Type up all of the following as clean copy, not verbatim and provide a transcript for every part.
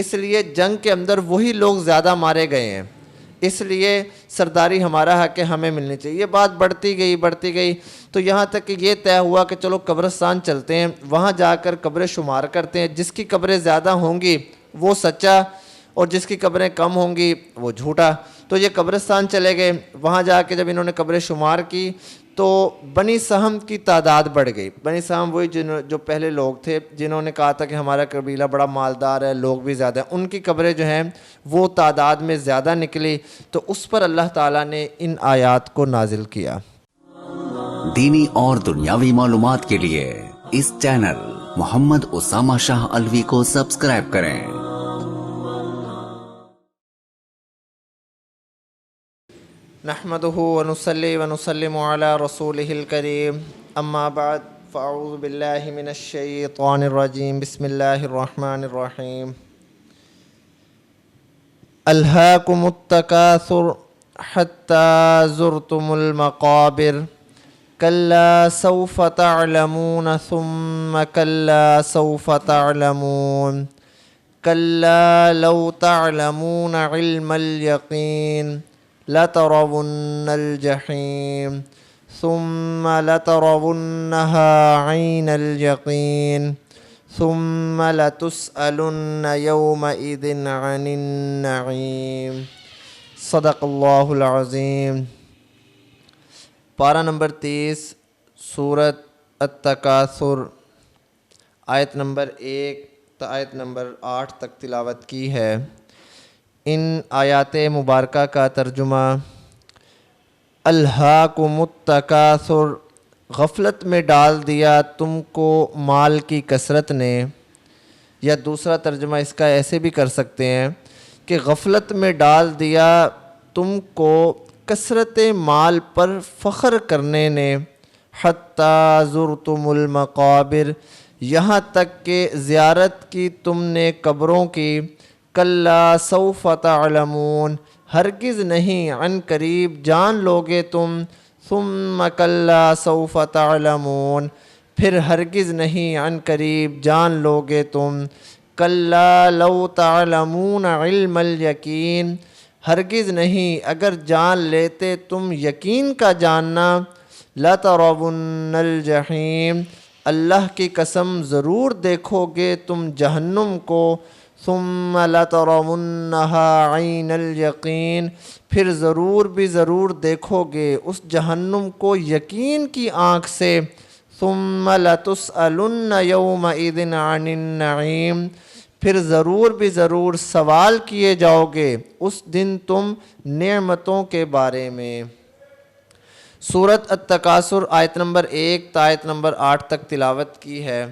اس لیے جنگ کے اندر وہی لوگ زیادہ مارے گئے ہیں، اس لیے سرداری ہمارا حق ہے، ہمیں ملنی چاہیے۔ یہ بات بڑھتی گئی تو یہاں تک کہ یہ طے ہوا کہ چلو قبرستان چلتے ہیں، وہاں جا کر قبریں شمار کرتے ہیں، جس کی قبریں زیادہ ہوں گی وہ سچا اور جس کی قبریں کم ہوں گی وہ جھوٹا۔ تو یہ قبرستان چلے گئے، وہاں جا کے جب انہوں نے قبریں شمار کی تو بنی سہم کی تعداد بڑھ گئی۔ بنی سہم وہی جو پہلے لوگ تھے جنہوں نے کہا تھا کہ ہمارا قبیلہ بڑا مالدار ہے، لوگ بھی زیادہ ہیں، ان کی قبریں جو ہیں وہ تعداد میں زیادہ نکلی، تو اس پر اللہ تعالیٰ نے ان آیات کو نازل کیا۔ دینی اور دنیاوی معلومات کے لیے اس چینل محمد اسامہ شاہ الوی کو سبسکرائب کریں۔ نحمده ونصلي ونسلم على رسوله الكريم اما بعد فاعوذ بالله من الشيطان الرجيم بسم الله الرحمن الرحيم الهاكم التكاثر حتى زرتم المقابر كلا سوف تعلمون ثم كلا سوف تعلمون كلا لو تعلمون علم اليقين لترون الجحيم ثم لترونها عين اليقين ثم لتسألن يومئذ عن النعيم صدق اللہ العظیم۔ پارہ نمبر 30 سورۃ التکاثر، آیت نمبر 1 تا آیت نمبر 8 تک تلاوت کی ہے۔ ان آیات مبارکہ کا ترجمہ الہاکم التکاثر، غفلت میں ڈال دیا تم کو مال کی کثرت نے، یا دوسرا ترجمہ اس کا ایسے بھی کر سکتے ہیں کہ غفلت میں ڈال دیا تم کو کثرت مال پر فخر کرنے نے، حتی زرتم المقابر، یہاں تک کہ زیارت کی تم نے قبروں کی، کلا سوف تعلمون، ہرگز نہیں عن قریب جان لوگے تم، ثم کلا سوف تعلمون، پھر ہرگز نہیں عن قریب جان لوگے تم، کلا لو تعلمون علم الیقین، ہرگز نہیں اگر جان لیتے تم یقین کا جاننا، لترون الجحیم، اللہ کی قسم ضرور دیکھو گے تم جہنم کو، ثم لترونها عین الیقین، پھر ضرور بھی ضرور دیکھو گے اس جہنم کو یقین کی آنکھ سے، ثم لتسألن یومئذ عن النعیم، پھر ضرور بھی ضرور سوال کیے جاؤ گے اس دن تم نعمتوں کے بارے میں۔ سورۃ التکاثر آیت نمبر 1 تا آیت نمبر 8 تک تلاوت کی ہے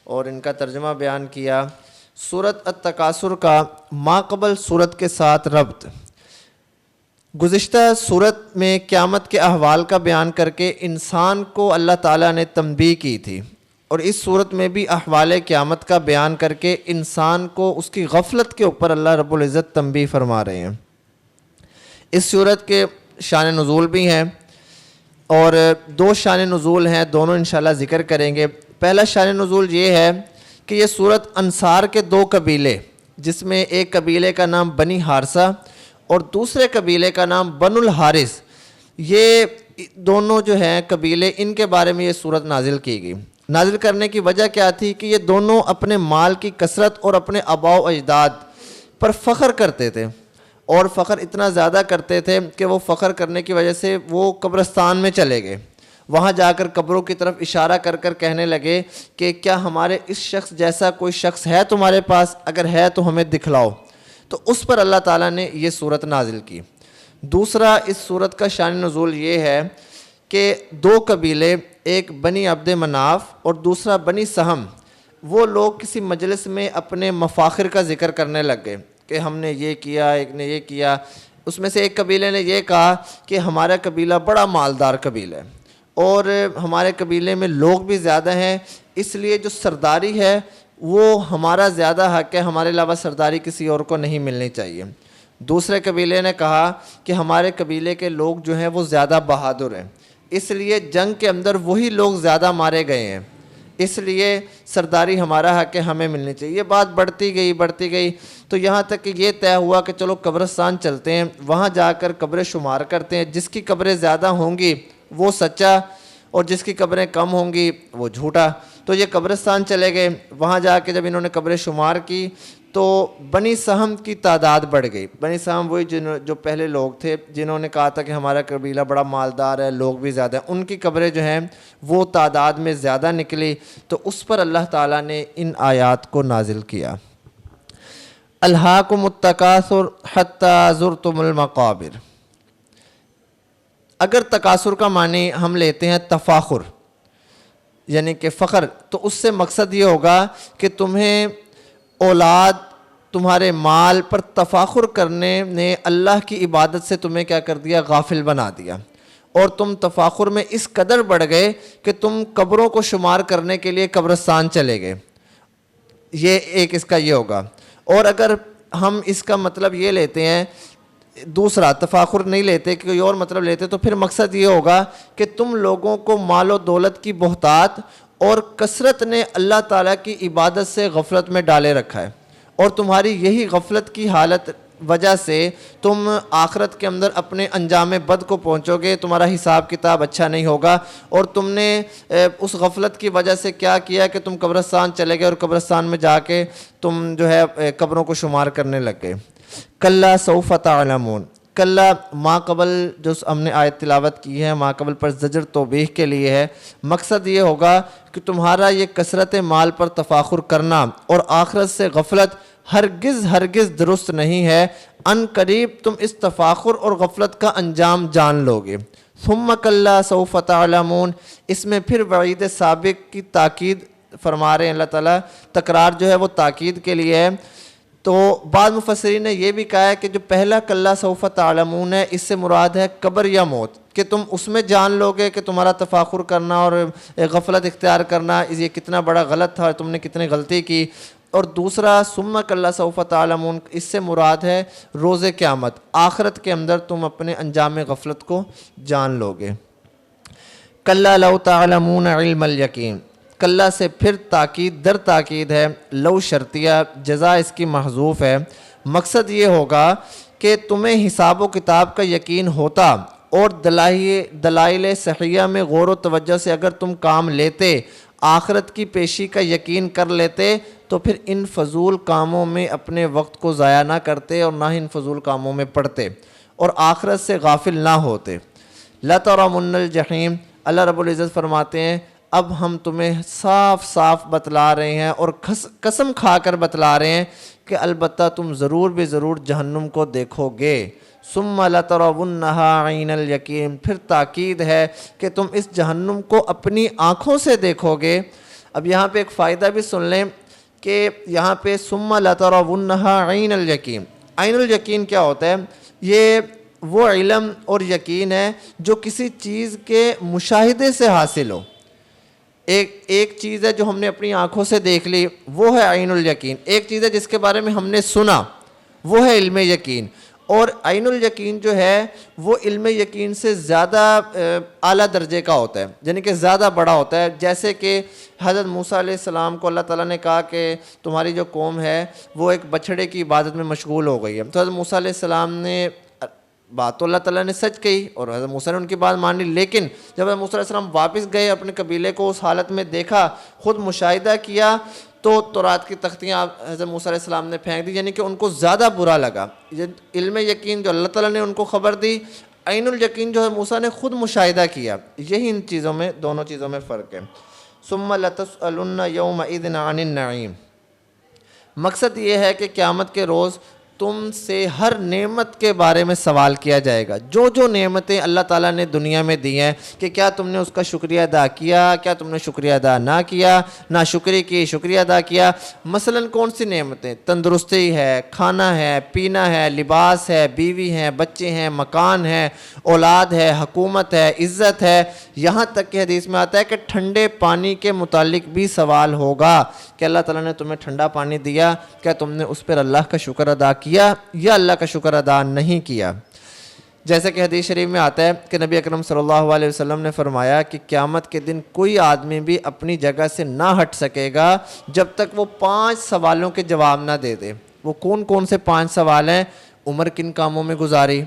اور ان کا ترجمہ بیان کیا۔ سورۃ التکاثر کا ماقبل سورت کے ساتھ ربط، گزشتہ سورت میں قیامت کے احوال کا بیان کر کے انسان کو اللہ تعالیٰ نے تنبیہ کی تھی، اور اس صورت میں بھی احوال قیامت کا بیان کر کے انسان کو اس کی غفلت کے اوپر اللہ رب العزت تنبیہ فرما رہے ہیں۔ اس صورت کے شان نزول بھی ہیں اور 2 شان نزول ہیں، دونوں انشاءاللہ ذکر کریں گے۔ پہلا شان نزول یہ ہے کہ یہ صورت انصار کے 2 قبیلے، جس میں ایک قبیلے کا نام بنی حارثہ اور دوسرے قبیلے کا نام بنو الحارث، یہ دونوں جو ہیں قبیلے، ان کے بارے میں یہ صورت نازل کی گئی۔ نازل کرنے کی وجہ کیا تھی کہ یہ دونوں اپنے مال کی کثرت اور اپنے آباء و اجداد پر فخر کرتے تھے، اور فخر اتنا زیادہ کرتے تھے کہ وہ فخر کرنے کی وجہ سے وہ قبرستان میں چلے گئے، وہاں جا کر قبروں کی طرف اشارہ کر کر کہنے لگے کہ کیا ہمارے اس شخص جیسا کوئی شخص ہے تمہارے پاس؟ اگر ہے تو ہمیں دکھلاؤ۔ تو اس پر اللہ تعالیٰ نے یہ صورت نازل کی۔ دوسرا اس صورت کا شان نزول یہ ہے کہ 2 قبیلے، ایک بنی عبد مناف اور دوسرا بنی سہم، وہ لوگ کسی مجلس میں اپنے مفاخر کا ذکر کرنے لگ گئے کہ ہم نے یہ کیا، ایک نے یہ کیا۔ اس میں سے ایک قبیلے نے یہ کہا کہ ہمارا قبیلہ بڑا مالدار قبیلہ ہے اور ہمارے قبیلے میں لوگ بھی زیادہ ہیں، اس لیے جو سرداری ہے وہ ہمارا زیادہ حق ہے، ہمارے علاوہ سرداری کسی اور کو نہیں ملنی چاہیے۔ دوسرے قبیلے نے کہا کہ ہمارے قبیلے کے لوگ جو ہیں وہ زیادہ بہادر ہیں، اس لیے جنگ کے اندر وہی لوگ زیادہ مارے گئے ہیں، اس لیے سرداری ہمارا حق ہے، ہمیں ملنی چاہیے۔ یہ بات بڑھتی گئی تو یہاں تک کہ یہ طے ہوا کہ چلو قبرستان چلتے ہیں، وہاں جا کر قبریں شمار کرتے ہیں، جس کی قبریں زیادہ ہوں گی وہ سچا اور جس کی قبریں کم ہوں گی وہ جھوٹا۔ تو یہ قبرستان چلے گئے، وہاں جا کے جب انہوں نے قبریں شمار کی تو بنی سہم کی تعداد بڑھ گئی۔ بنی سہم وہی جو پہلے لوگ تھے جنہوں نے کہا تھا کہ ہمارا قبیلہ بڑا مالدار ہے، لوگ بھی زیادہ ہیں، ان کی قبریں جو ہیں وہ تعداد میں زیادہ نکلی، تو اس پر اللہ تعالیٰ نے ان آیات کو نازل کیا۔ الہاکم التکاثر حتی زرتم المقابر۔ اگر تکاثر کا معنی ہم لیتے ہیں تفاخر یعنی کہ فخر، تو اس سے مقصد یہ ہوگا کہ تمہیں اولاد تمہارے مال پر تفاخر کرنے نے اللہ کی عبادت سے تمہیں کیا کر دیا؟ غافل بنا دیا، اور تم تفاخر میں اس قدر بڑھ گئے کہ تم قبروں کو شمار کرنے کے لیے قبرستان چلے گئے۔ یہ ایک اس کا یہ ہوگا۔ اور اگر ہم اس کا مطلب یہ لیتے ہیں دوسرا، تفاخر نہیں لیتے کہ کوئی اور مطلب لیتے، تو پھر مقصد یہ ہوگا کہ تم لوگوں کو مال و دولت کی بہتات اور کثرت نے اللہ تعالیٰ کی عبادت سے غفلت میں ڈالے رکھا ہے، اور تمہاری یہی غفلت کی حالت وجہ سے تم آخرت کے اندر اپنے انجام بد کو پہنچو گے، تمہارا حساب کتاب اچھا نہیں ہوگا۔ اور تم نے اس غفلت کی وجہ سے کیا کیا کہ تم قبرستان چلے گئے اور قبرستان میں جا کے تم جو ہے قبروں کو شمار کرنے لگ گئے۔ کلا سوف تعلمون، کلا ما قبل جو ہم نے آیت تلاوت کی ہے ما قبل پر زجر توبیح کے لیے ہے۔ مقصد یہ ہوگا کہ تمہارا یہ کثرت مال پر تفاخر کرنا اور آخرت سے غفلت ہرگز درست نہیں ہے، ان قریب تم اس تفاخر اور غفلت کا انجام جان لو گے۔ ثم کلا سوف تعلمون، اس میں پھر وعید سابق کی تاکید فرما رہے ہیں اللہ تعالیٰ، تکرار جو ہے وہ تاکید کے لیے ہے۔ تو بعض مفسرین نے یہ بھی کہا ہے کہ جو پہلا کلا سوف تعلمون ہے، اس سے مراد ہے قبر یا موت، کہ تم اس میں جان لو گے کہ تمہارا تفاخر کرنا اور غفلت اختیار کرنا یہ کتنا بڑا غلط تھا اور تم نے کتنی غلطی کی۔ اور دوسرا ثم کلا سوف تعلمون، اس سے مراد ہے روز قیامت، آخرت کے اندر تم اپنے انجام غفلت کو جان لو گے۔ کلا لو تعلمون علم الیقین، کلا سے پھر تاکید در تاکید ہے، لو شرطیہ، جزا اس کی محذوف ہے۔ مقصد یہ ہوگا کہ تمہیں حساب و کتاب کا یقین ہوتا اور دلائل صحیحہ میں غور و توجہ سے اگر تم کام لیتے، آخرت کی پیشی کا یقین کر لیتے، تو پھر ان فضول کاموں میں اپنے وقت کو ضائع نہ کرتے اور نہ ان فضول کاموں میں پڑتے اور آخرت سے غافل نہ ہوتے۔ لَتَرَوُنَّ الْجَحِيمَ، اللہ رب العزت فرماتے ہیں اب ہم تمہیں صاف صاف بتلا رہے ہیں اور قسم کھا کر بتلا رہے ہیں کہ البتہ تم ضرور بے ضرور جہنم کو دیکھو گے۔ ثم لترونها عین الیقین، پھر تاکید ہے کہ تم اس جہنم کو اپنی آنکھوں سے دیکھو گے۔ اب یہاں پہ ایک فائدہ بھی سن لیں کہ یہاں پہ ثم لترونها عین الیقین، عین الیقین کیا ہوتا ہے؟ یہ وہ علم اور یقین ہے جو کسی چیز کے مشاہدے سے حاصل ہو۔ ایک چیز ہے جو ہم نے اپنی آنکھوں سے دیکھ لی، وہ ہے عین الیقین۔ ایک چیز ہے جس کے بارے میں ہم نے سنا، وہ ہے علم یقین۔ اور عین الیقین جو ہے وہ علم یقین سے زیادہ اعلیٰ درجے کا ہوتا ہے، یعنی کہ زیادہ بڑا ہوتا ہے۔ جیسے کہ حضرت موسیٰ علیہ السلام کو اللہ تعالیٰ نے کہا کہ تمہاری جو قوم ہے وہ ایک بچھڑے کی عبادت میں مشغول ہو گئی ہے، تو حضرت موسیٰ علیہ السلام نے بات تو اللہ تعالیٰ نے سچ کہی اور حضرت موسیٰ نے ان کی بات مان لی، لیکن جب حضرت موسیٰ علیہ السلام واپس گئے اپنے قبیلے کو اس حالت میں دیکھا، خود مشاہدہ کیا، تو تورات کی تختیاں حضرت موسیٰ علیہ السلام نے پھینک دی، یعنی کہ ان کو زیادہ برا لگا۔ علم یقین جو اللہ تعالیٰ نے ان کو خبر دی، عین الیقین جو ہے موسیٰ نے خود مشاہدہ کیا، یہی ان چیزوں میں دونوں چیزوں میں فرق ہے۔ ثم لتسألن یومئذ عن النعیم، مقصد یہ ہے کہ قیامت کے روز تم سے ہر نعمت کے بارے میں سوال کیا جائے گا۔ جو جو نعمتیں اللہ تعالیٰ نے دنیا میں دی ہیں کہ کیا تم نے اس کا شکریہ ادا کیا، کیا تم نے شکریہ ادا نہ کیا، نہ شکری کی، شکریہ ادا کیا۔ مثلاً کون سی نعمتیں؟ تندرستی ہے، کھانا ہے، پینا ہے، لباس ہے، بیوی ہیں، بچے ہیں، مکان ہے، اولاد ہے، حکومت ہے، عزت ہے، یہاں تک کہ حدیث میں آتا ہے کہ ٹھنڈے پانی کے متعلق بھی سوال ہوگا کہ اللہ تعالیٰ نے تمہیں ٹھنڈا پانی دیا، کیا تم نے اس پر اللہ کا شکر ادا کیا یا اللہ کا شکر ادا نہیں کیا؟ جیسے کہ حدیث شریف میں آتا ہے کہ نبی اکرم صلی اللہ علیہ وسلم نے فرمایا کہ قیامت کے دن کوئی آدمی بھی اپنی جگہ سے نہ ہٹ سکے گا جب تک وہ 5 سوالوں کے جواب نہ دے دے۔ وہ کون کون سے 5 سوال ہیں؟ عمر کن کاموں میں گزاری،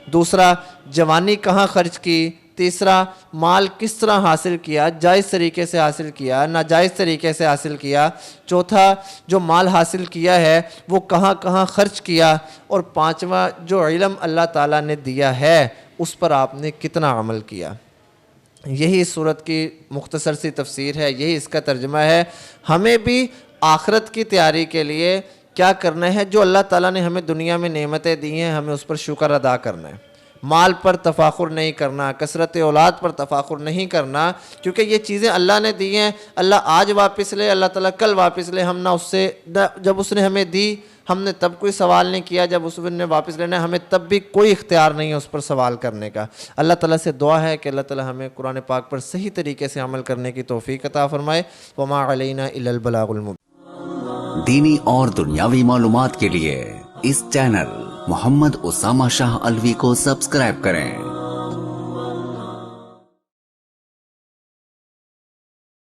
دوسرا جوانی کہاں خرچ کی، تیسرا مال کس طرح حاصل کیا، جائز طریقے سے حاصل کیا ناجائز طریقے سے حاصل کیا، چوتھا جو مال حاصل کیا ہے وہ کہاں کہاں خرچ کیا، اور پانچواں جو علم اللہ تعالیٰ نے دیا ہے اس پر آپ نے کتنا عمل کیا۔ یہی اس صورت کی مختصر سی تفسیر ہے، یہی اس کا ترجمہ ہے۔ ہمیں بھی آخرت کی تیاری کے لیے کیا کرنا ہے؟ جو اللہ تعالیٰ نے ہمیں دنیا میں نعمتیں دی ہیں ہمیں اس پر شکر ادا کرنا ہے۔ مال پر تفاخر نہیں کرنا، کثرت اولاد پر تفاخر نہیں کرنا، کیونکہ یہ چیزیں اللہ نے دی ہیں۔ اللہ آج واپس لے، اللہ تعالیٰ کل واپس لے، ہم نہ اس سے جب اس نے ہمیں دی ہم نے تب کوئی سوال نہیں کیا، جب اس نے واپس لینا ہے ہمیں تب بھی کوئی اختیار نہیں ہے اس پر سوال کرنے کا۔ اللہ تعالیٰ سے دعا ہے کہ اللہ تعالیٰ ہمیں قرآن پاک پر صحیح طریقے سے عمل کرنے کی توفیق عطا فرمائے۔ وما علینا الا البلاغ المبین۔ دینی اور دنیاوی معلومات کے لیے اس چینل محمد اسامہ شاہ الوی کو سبسکرائب کریں۔